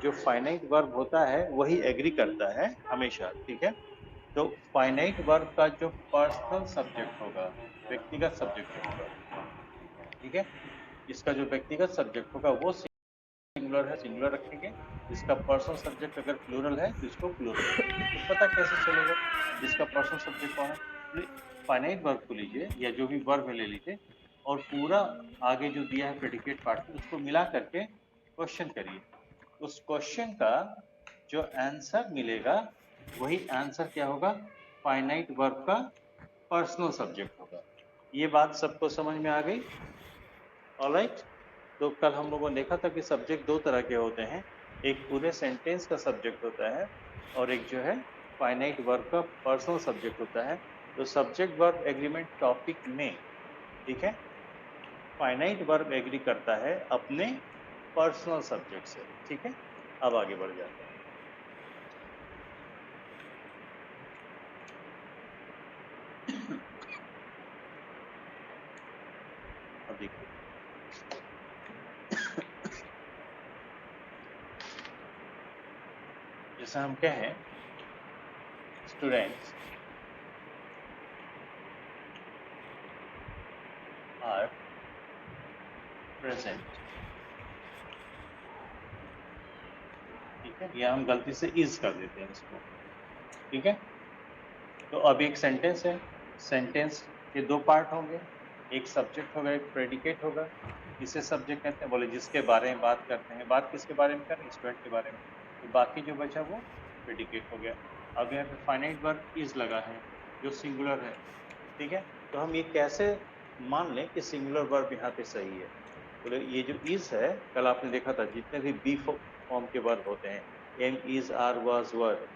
जो finite verb होता है वही एग्री करता है हमेशा, ठीक है। तो फाइनाइट वर्ब का जो पर्सनल सब्जेक्ट होगा, व्यक्तिगत सब्जेक्ट होगा, ठीक है, इसका जो व्यक्तिगत सब्जेक्ट होगा वो सिंगुलर है, सिंगुलर रखेंगे। इसका पर्सनल सब्जेक्ट अगर प्लूरल है तो इसको प्लूरल रखेंगे। तो पता कैसे चलेगा इसका पर्सनल सब्जेक्ट कौन है? फाइनाइट वर्ब को लीजिए या जो भी वर्ब है ले लीजिए और पूरा आगे जो दिया है प्रेडिकेट पार्ट में उसको मिला करके क्वेश्चन करिए। उस क्वेश्चन का जो आंसर मिलेगा वही आंसर क्या होगा? फाइनाइट वर्ब का पर्सनल सब्जेक्ट होगा। ये बात सबको समझ में आ गई? ऑलराइट। तो कल हम लोगों ने देखा था कि सब्जेक्ट दो तरह के होते हैं, एक पूरे सेंटेंस का सब्जेक्ट होता है और एक जो है फाइनाइट वर्ब का पर्सनल सब्जेक्ट होता है। तो सब्जेक्ट वर्ब एग्रीमेंट टॉपिक में, ठीक है, फाइनाइट वर्ब एग्री करता है अपने पर्सनल सब्जेक्ट से, ठीक है। अब आगे बढ़ जाते हैं। अब देखिए जैसे हम कहें स्टूडेंट्स आर प्रेजेंट, ठीक है, या हम गलती से इज कर देते हैं इसको, ठीक है। तो अब एक सेंटेंस है, सेंटेंस के दो पार्ट होंगे, एक सब्जेक्ट होगा एक प्रेडिकेट होगा। इसे सब्जेक्ट कहते हैं, बोले जिसके बारे में बात करते हैं। बात किसके बारे में कर रहे हैं? स्टूडेंट के बारे में। तो बाकी जो बचा वो प्रेडिकेट हो गया। अब यहाँ पे फाइनाइट वर्ब इज लगा है जो सिंगुलर है, ठीक है। तो हम ये कैसे मान लें कि सिंगुलर वर्ब यहाँ पे सही है? बोले ये जो इज है, कल आपने देखा था जितने भी बी फॉर्म के वर्ब होते हैं, am is are was were,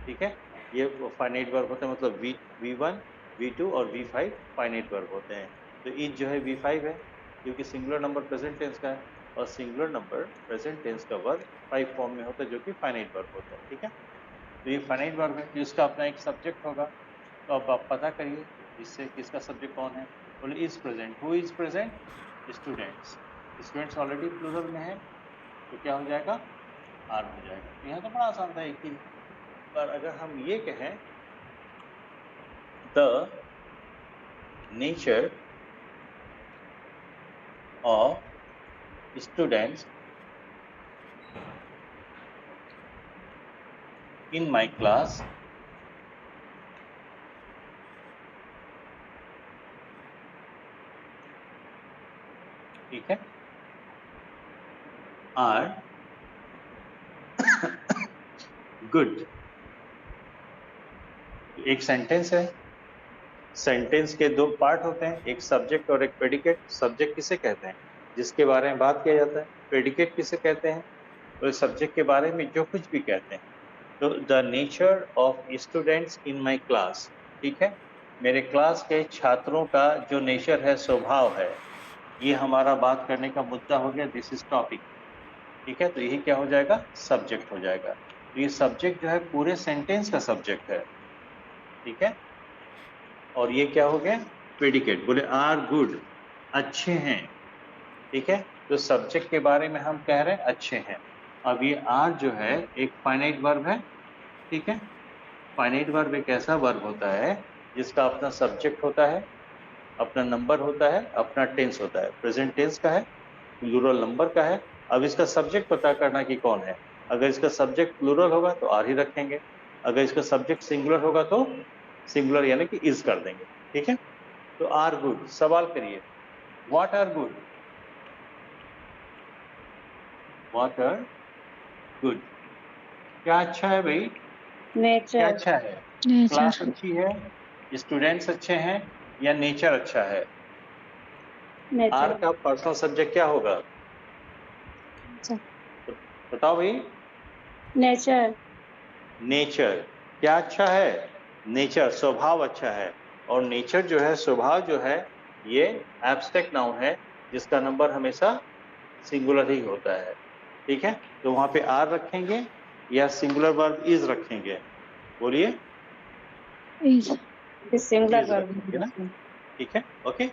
ठीक है, ये फाइनाइट वर्ब होते हैं। मतलब V1 V2 और V5 फाइनाइट वर्ब होते हैं। तो इज जो है V5 है क्योंकि सिंगुलर नंबर प्रेजेंट टेंस का है और सिंगुलर नंबर प्रेजेंट टेंस का वर्ब 5 फॉर्म में होता है जो कि फाइनाइट वर्ब होता है, ठीक है। तो ये फाइनाइट वर्ब है, इसका अपना एक सब्जेक्ट होगा। तो अब आप पता करिए इससे किसका सब्जेक्ट कौन है। बोले is present, who is present? Students. Students already plural में है तो क्या हो जाएगा? आर हो जाएगा। तो यहाँ तो बड़ा आसान था एक ही। पर अगर हम ये कहें the nature of students in my class ठीक है are good। एक सेंटेंस है, सेंटेंस के दो पार्ट होते हैं, एक सब्जेक्ट और एक प्रेडिकेट। सब्जेक्ट किसे कहते हैं? जिसके बारे में बात किया जाता है। प्रेडिकेट किसे कहते हैं? तो सब्जेक्ट के बारे में जो कुछ भी कहते हैं। तो the nature of students in my class, ठीक है, मेरे क्लास के छात्रों का जो नेचर है, स्वभाव है, ये हमारा बात करने का मुद्दा हो गया। दिस इज टॉपिक, ठीक है। तो यही क्या हो जाएगा? सब्जेक्ट हो जाएगा। तो ये सब्जेक्ट जो है पूरे सेंटेंस का सब्जेक्ट है, ठीक है। और ये क्या हो गया? प्रेडिकेट। बोले आर गुड, अच्छे हैं, ठीक है। तो सब्जेक्ट के बारे में हम कह रहे हैं अच्छे हैं। अब ये आर जो है एक फाइनाइट वर्ब है, ठीक है। फाइनाइट वर्ब एक ऐसा वर्ब होता है जिसका अपना सब्जेक्ट होता है, अपना नंबर होता है, अपना टेंस होता है। प्रेजेंट टेंस का है, प्लूरल नंबर का है। अब इसका सब्जेक्ट पता करना कि कौन है। अगर इसका सब्जेक्ट प्लूरल होगा तो आर ही रखेंगे, अगर इसका सब्जेक्ट सिंगुलर होगा तो सिंगुलर यानी कि इज कर देंगे, ठीक है। तो आर गुड, सवाल करिए what are good? What are good? क्या अच्छा है भाई? क्या नेचर। अच्छा है? क्लास अच्छी है, स्टूडेंट्स अच्छे हैं, या नेचर अच्छा है? Are nature. का पर्सनल सब्जेक्ट क्या होगा? बताओ भाई। नेचर। नेचर। क्या अच्छा है? नेचर, स्वभाव अच्छा है। और नेचर जो है, स्वभाव जो है, ये एब्स्ट्रैक्ट नाउन है जिसका नंबर हमेशा सिंगुलर ही होता है, ठीक है। तो वहां पे आर रखेंगे या सिंगुलर वर्ब इज रखेंगे? बोलिए। Singular is verb. रखेंगे ना, ठीक है, ओके।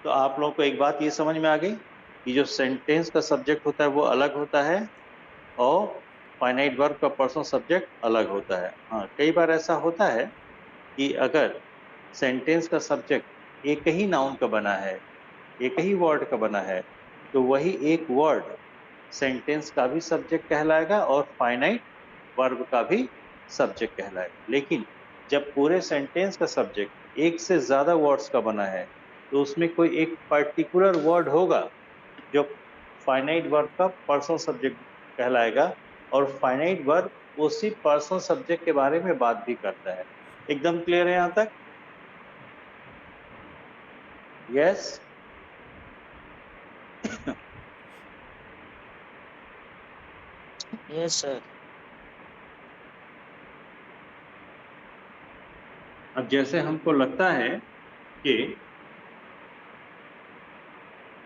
तो आप लोगों को एक बात ये समझ में आ गई कि जो सेंटेंस का सब्जेक्ट होता है वो अलग होता है और फाइनाइट वर्ब का पर्सन सब्जेक्ट अलग होता है। हाँ, कई बार ऐसा होता है कि अगर सेंटेंस का सब्जेक्ट एक ही नाउन का बना है, एक ही वर्ड का बना है, तो वही एक वर्ड सेंटेंस का भी सब्जेक्ट कहलाएगा और फाइनाइट वर्ब का भी सब्जेक्ट कहलाएगा। लेकिन जब पूरे सेंटेंस का सब्जेक्ट एक से ज्यादा वर्ड्स का बना है, तो उसमें कोई एक पर्टिकुलर वर्ड होगा जो फाइनाइट वर्ब का पर्सन सब्जेक्ट कहलाएगा, और फाइनाइट वर्ब उसी पर्सन सब्जेक्ट के बारे में बात भी करता है। एकदम क्लियर है यहां तक? यस? Yes sir. अब जैसे हमको लगता है कि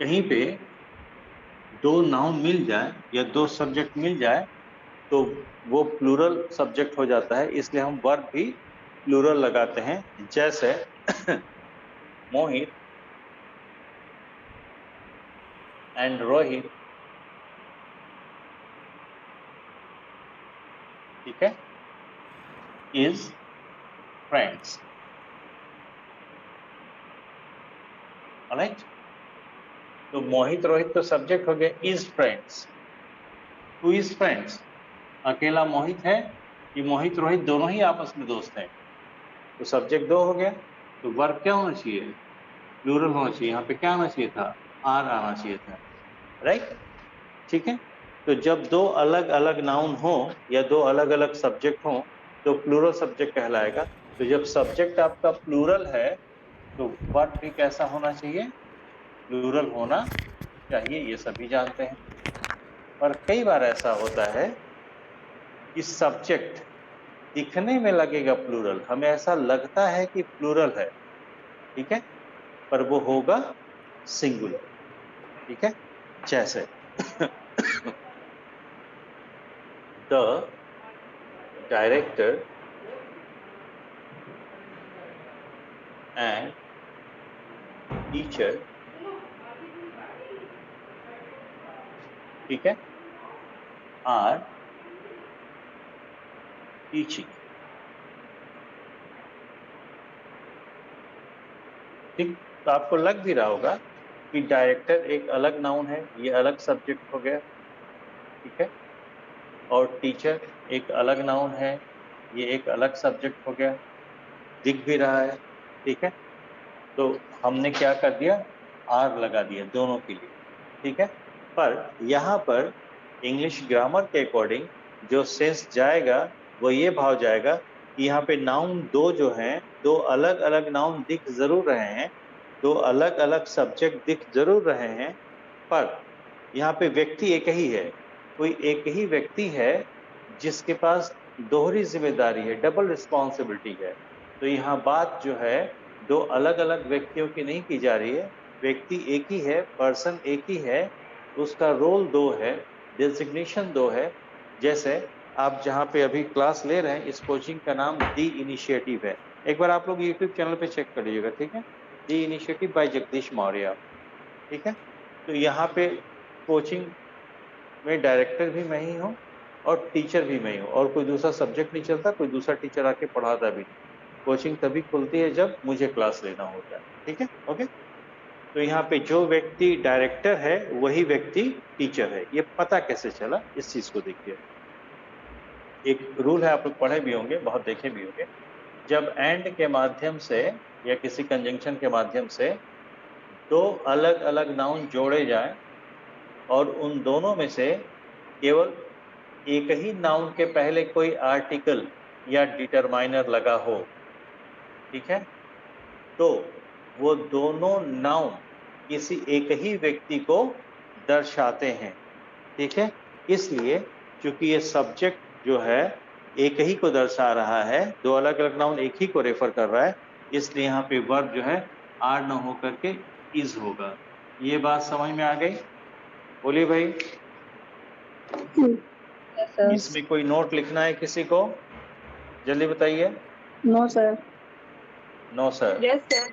कहीं पे दो नाउन मिल जाए या दो सब्जेक्ट मिल जाए तो वो प्लूरल सब्जेक्ट हो जाता है, इसलिए हम वर्ब भी प्लूरल लगाते हैं। जैसे मोहित एंड रोहित, ठीक है, इज फ्रेंड्स। ऑलराइट, तो मोहित रोहित तो सब्जेक्ट हो गया, is friends. Who is friends? अकेला मोहित है कि मोहित रोहित दोनों ही आपस में दोस्त हैं, तो सब्जेक्ट दो हो गया। तो वर्ब क्या होना चाहिए? प्लूरल होना चाहिए। यहाँ पे क्या आना चाहिए था? आर आना चाहिए था। राइट, ठीक है। तो जब दो अलग अलग नाउन हो या दो अलग अलग सब्जेक्ट हो तो प्लूरल सब्जेक्ट कहलाएगा। तो जब सब्जेक्ट आपका प्लूरल है तो वर्ब भी कैसा होना चाहिए? प्लूरल होना चाहिए, ये सभी जानते हैं। पर कई बार ऐसा होता है कि सब्जेक्ट दिखने में लगेगा प्लूरल, हमें ऐसा लगता है कि प्लूरल है, ठीक है, पर वो होगा सिंगुलर। ठीक है, जैसे द डायरेक्टर एंड टीचर, ठीक है, आर टीचिंग। ठीक, तो आपको लग भी रहा होगा कि डायरेक्टर एक अलग नाउन है, ये अलग सब्जेक्ट हो गया, ठीक है, और टीचर एक अलग नाउन है, ये एक अलग सब्जेक्ट हो गया, दिख भी रहा है, ठीक है। तो हमने क्या कर दिया? आर लगा दिया दोनों के लिए, ठीक है। पर यहाँ पर इंग्लिश ग्रामर के अकॉर्डिंग जो सेंस जाएगा वो ये भाव जाएगा कि यहाँ पे नाउन दो जो हैं, दो अलग अलग नाउन दिख जरूर रहे हैं, दो अलग अलग सब्जेक्ट दिख जरूर रहे हैं, पर यहाँ पे व्यक्ति एक ही है। कोई एक ही व्यक्ति है जिसके पास दोहरी जिम्मेदारी है, डबल रिस्पॉन्सिबिलिटी है। तो यहाँ बात जो है दो अलग अलग व्यक्तियों की नहीं की जा रही है, व्यक्ति एक ही है, पर्सन एक ही है, उसका रोल दो है, डेजिग्नेशन दो है। जैसे आप जहाँ पे अभी क्लास ले रहे हैं, इस कोचिंग का नाम दी इनिशिएटिव है। एक बार आप लोग यूट्यूब चैनल पे चेक कर लीजिएगा, ठीक है, दी इनिशिएटिव बाय जगदीश मौर्य, ठीक है। तो यहाँ पे कोचिंग में डायरेक्टर भी मैं ही हूँ और टीचर भी मैं ही हूँ, और कोई दूसरा सब्जेक्ट नहीं चलता, कोई दूसरा टीचर आके पढ़ाता भी नहीं। कोचिंग तभी खुलती है जब मुझे क्लास लेना होता है, ठीक है, ओके। तो यहाँ पे जो व्यक्ति डायरेक्टर है वही व्यक्ति टीचर है। ये पता कैसे चला, इस चीज को देखिए। एक रूल है, आप लोग पढ़े भी होंगे, बहुत देखे भी होंगे। जब एंड के माध्यम से या किसी कंजंक्शन के माध्यम से दो अलग अलग नाउन जोड़े जाए और उन दोनों में से केवल एक ही नाउन के पहले कोई आर्टिकल या डिटरमाइनर लगा हो, ठीक है, तो वो दोनों नाउन किसी एक ही व्यक्ति को दर्शाते हैं, ठीक है। इसलिए क्योंकि ये सब्जेक्ट जो है एक ही को दर्शा रहा है, दो अलग अलग नाउन एक ही को रेफर कर रहा है, इसलिए यहाँ पे वर्ब जो है आर न होकर के इज होगा। ये बात समझ में आ गई? बोलिए भाई। Yes, sir. इसमें कोई नोट लिखना है किसी को? जल्दी बताइए। No, sir. No sir. Yes, sir.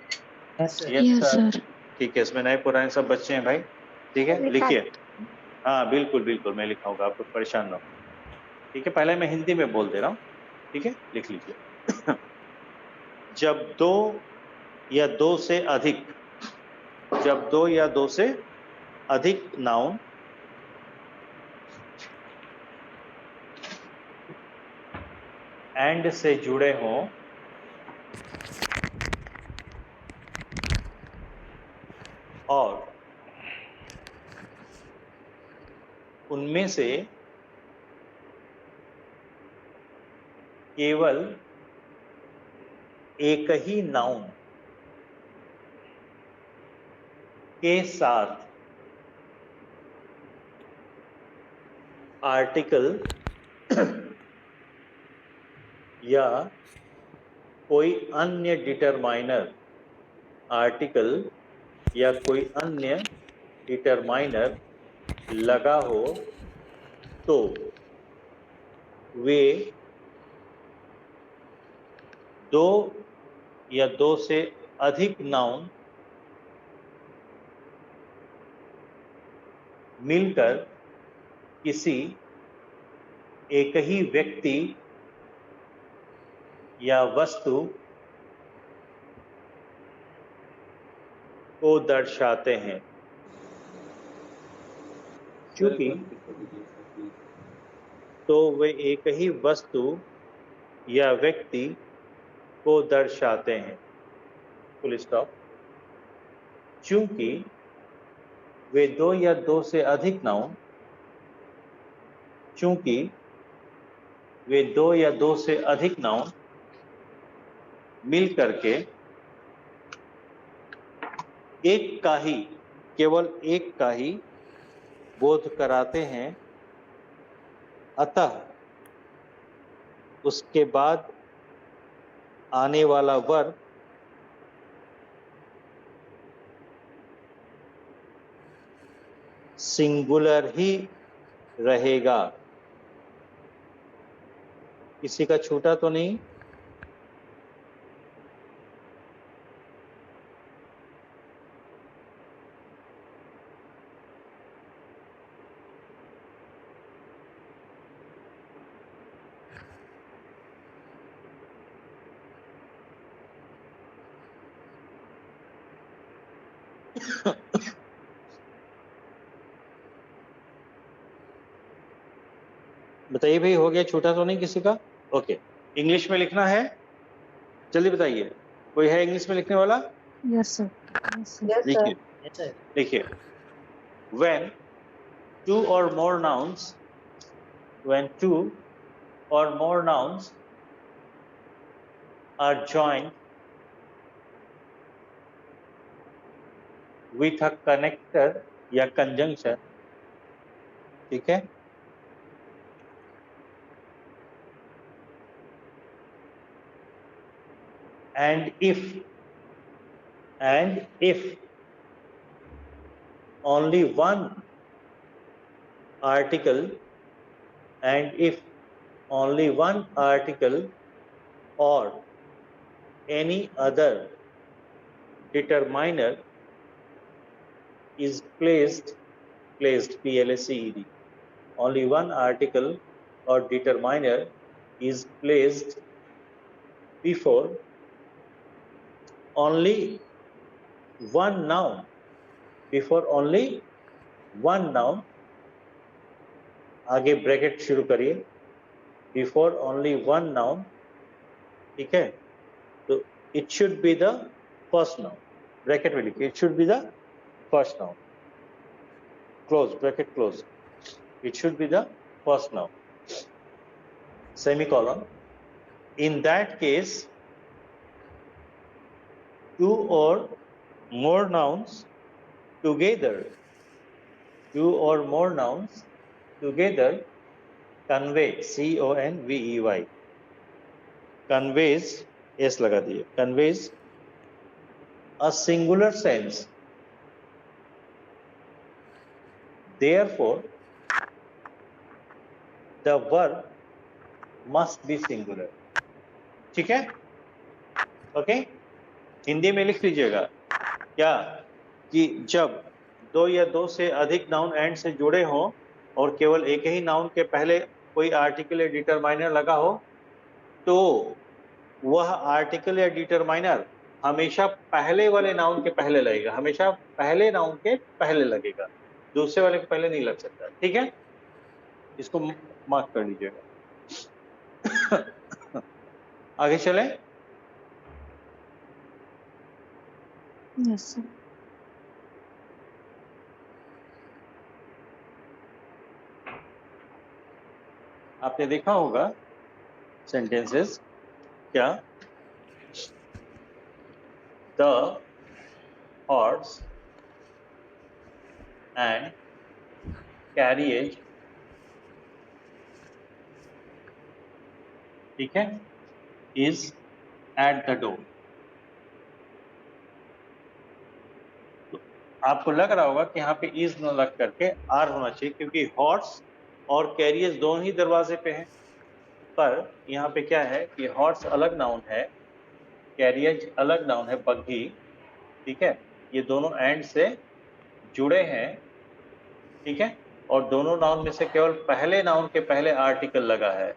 Yes sir. Yes sir. ठीक है, इसमें नए पुराने सब बच्चे हैं भाई, ठीक है, लिखिए। हाँ बिल्कुल बिल्कुल मैं लिखाऊंगा, आप लोग परेशान ना हो। ठीक है, पहले मैं हिंदी में बोल दे रहा हूं, ठीक है, लिख लीजिए। जब दो या दो से अधिक, जब दो या दो से अधिक नाउन एंड से जुड़े हों और उनमें से केवल एक ही नाउन के साथ आर्टिकल या कोई अन्य डिटरमाइनर, आर्टिकल या कोई अन्य डिटरमाइनर लगा हो तो वे दो या दो से अधिक नाउन मिलकर किसी एक ही व्यक्ति या वस्तु को दर्शाते हैं। क्योंकि तो वे एक ही वस्तु या व्यक्ति को दर्शाते हैं, फुल स्टॉप। चूंकि वे दो या दो से अधिक नाउन, चूंकि वे दो या दो से अधिक नाउन मिल करके एक का ही, केवल एक का ही बोध कराते हैं, अतः उसके बाद आने वाला वर्ब सिंगुलर ही रहेगा। किसी का छूटा तो नहीं? बताइए भाई, हो गया? छूटा तो नहीं किसी का? ओके, इंग्लिश में लिखना है, जल्दी बताइए। कोई है इंग्लिश में लिखने वाला? Yes sir. Yes, sir. लिखिए, लिखिए। When two or more nouns, when two or more nouns are joined with a connector या conjunction, ठीक है, and if only one article, and if only one article or any other determiner is placed, P-L-A-C-E-D, only one article or determiner is placed before only one noun, before only one noun, आगे bracket शुरू करिए, before only one noun, ठीक है, तो it should be the first noun, bracket में लिखिए, it should be the first noun, close bracket close, it should be the first noun, semicolon. In that case two or more nouns together, two or more nouns together convey, C-O-N-V-E-Y, conveys, S लगा दिए, conveys a singular sense. Therefore the verb must be singular. ठीक है? Okay, Hindi में लिख लीजिएगा क्या, कि जब दो या दो से अधिक नाउन एंड से जुड़े हों और केवल एक ही नाउन के पहले कोई आर्टिकल या डिटरमाइनर लगा हो तो वह आर्टिकल या डिटरमाइनर हमेशा पहले वाले नाउन के पहले लगेगा, हमेशा पहले नाउन के पहले लगेगा, दूसरे वाले के पहले नहीं लग सकता। ठीक है, इसको मार्क कर लीजिएगा। आगे चले। Yes sir. आपने देखा होगा सेंटेंसेस क्या, द हॉर्स एंड कैरिएज, ठीक है, इज एट द डोर। तो आपको लग रहा होगा कि यहाँ पे इज न लग करके आर होना चाहिए, क्योंकि हॉर्स और कैरियर्स दोनों ही दरवाजे पे हैं। पर यहाँ पे क्या है कि हॉर्स अलग नाउन है, कैरियर्स अलग नाउन है, बग्घी, ठीक है, ये दोनों एंड से जुड़े हैं, ठीक है, और दोनों नाउन में से केवल पहले नाउन के पहले आर्टिकल लगा है,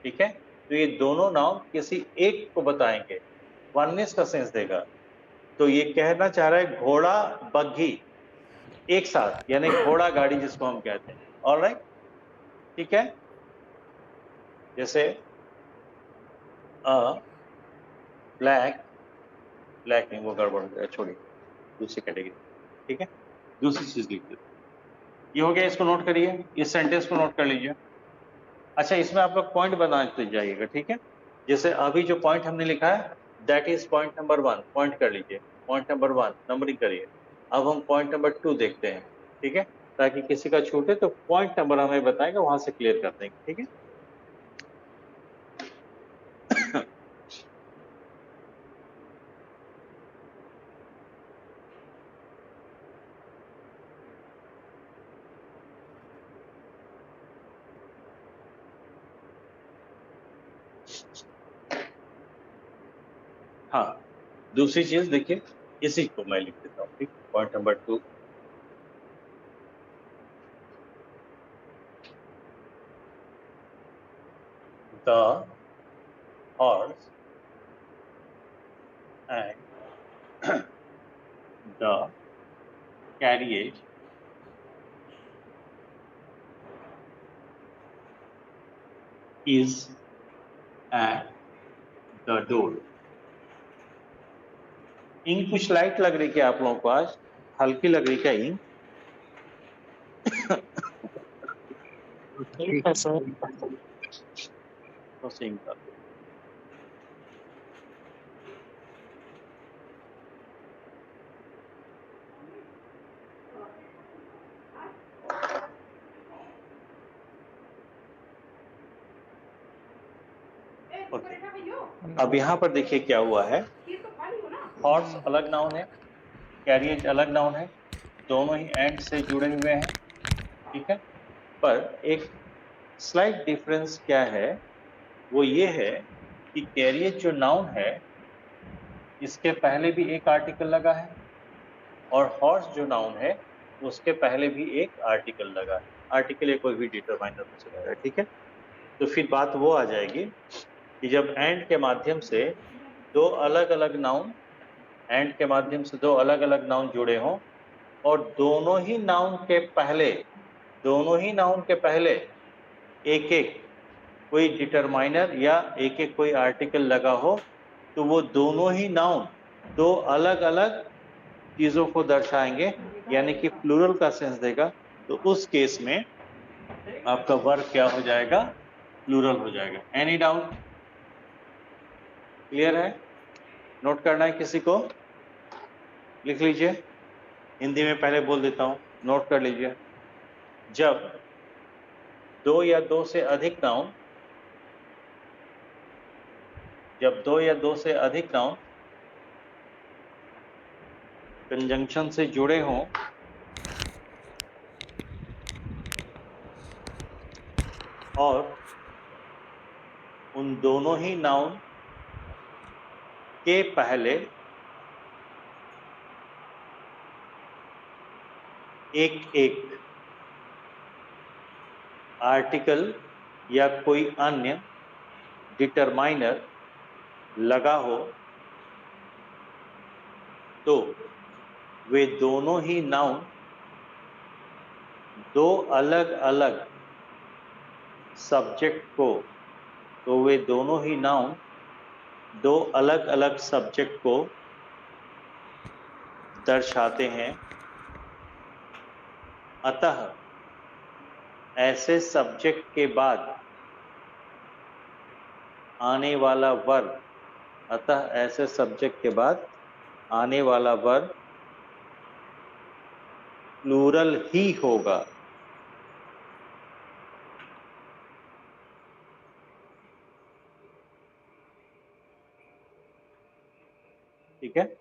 ठीक है। तो ये दोनों नाउन किसी एक को बताएंगे, वननेस का सेंस देगा। तो ये कहना चाह रहा है घोड़ा बग्घी एक साथ, यानी घोड़ा गाड़ी जिसको हम कहते हैं। ऑलराइट, ठीक है। जैसे अ ब्लैक, ब्लैक नहीं, वो गड़बड़ हो गया, छोड़िए, दूसरी कैटेगरी, ठीक है, दूसरी चीज लिख दो। ये हो गया, इसको नोट करिए, इस सेंटेंस को नोट कर लीजिए। अच्छा, इसमें आप लोग पॉइंट बनाते जाइएगा, ठीक है। जैसे अभी जो पॉइंट हमने लिखा है that is point number 1, point कर लीजिए, पॉइंट नंबर 1 नंबरिंग करिए। अब हम पॉइंट नंबर 2 देखते हैं, ठीक है, ताकि किसी का छूटे तो पॉइंट नंबर हमें बताएगा, वहां से क्लियर कर देंगे, ठीक है। हाँ, दूसरी चीज देखिए, इसी को मैं लिख देता हूँ, ठीक, point number 2, the horse and the carriage is at the door। Ink कुछ लाइट लग रही क्या आप लोगों को आज, हल्की लग रही क्या इंक? ठीक है सर। तो से इंक डाल दो। ओके, अब यहाँ पर देखिए क्या हुआ है, हॉर्स अलग नाउन है, कैरिएज अलग नाउन है, दोनों ही एंड से जुड़े हुए हैं, ठीक है। पर एक स्लाइट डिफरेंस क्या है, वो ये है कि कैरिएज जो नाउन है इसके पहले भी एक आर्टिकल लगा है, और हॉर्स जो नाउन है उसके पहले भी एक आर्टिकल लगा है, आर्टिकल या कोई भी डिटरमाइनर हो सकता है, ठीक है। तो फिर बात वो आ जाएगी कि जब एंड के माध्यम से दो अलग अलग नाउन, एंड के माध्यम से दो अलग अलग नाउन जुड़े हों, और दोनों ही नाउन के पहले, दोनों ही नाउन के पहले एक एक कोई डिटरमाइनर या एक एक कोई आर्टिकल लगा हो, तो वो दोनों ही नाउन दो अलग अलग चीजों को दर्शाएंगे, यानी कि प्लूरल का सेंस देगा। तो उस केस में आपका वर्ब क्या हो जाएगा, प्लूरल हो जाएगा। Any doubt? क्लियर है? नोट करना है किसी को? लिख लीजिए, हिंदी में पहले बोल देता हूं, नोट कर लीजिए। जब दो या दो से अधिक नाउन, जब दो या दो से अधिक नाउन कंजंक्शन से जुड़े हों और उन दोनों ही नाउन के पहले एक एक आर्टिकल या कोई अन्य डिटरमाइनर लगा हो तो वे दोनों ही नाउन दो अलग अलग सब्जेक्ट को तो वे दोनों ही नाउन दो अलग अलग सब्जेक्ट को दर्शाते हैं। अतः ऐसे सब्जेक्ट के बाद आने वाला वर्ब अतः ऐसे सब्जेक्ट के बाद आने वाला वर्ब प्लूरल ही होगा। ठीक है।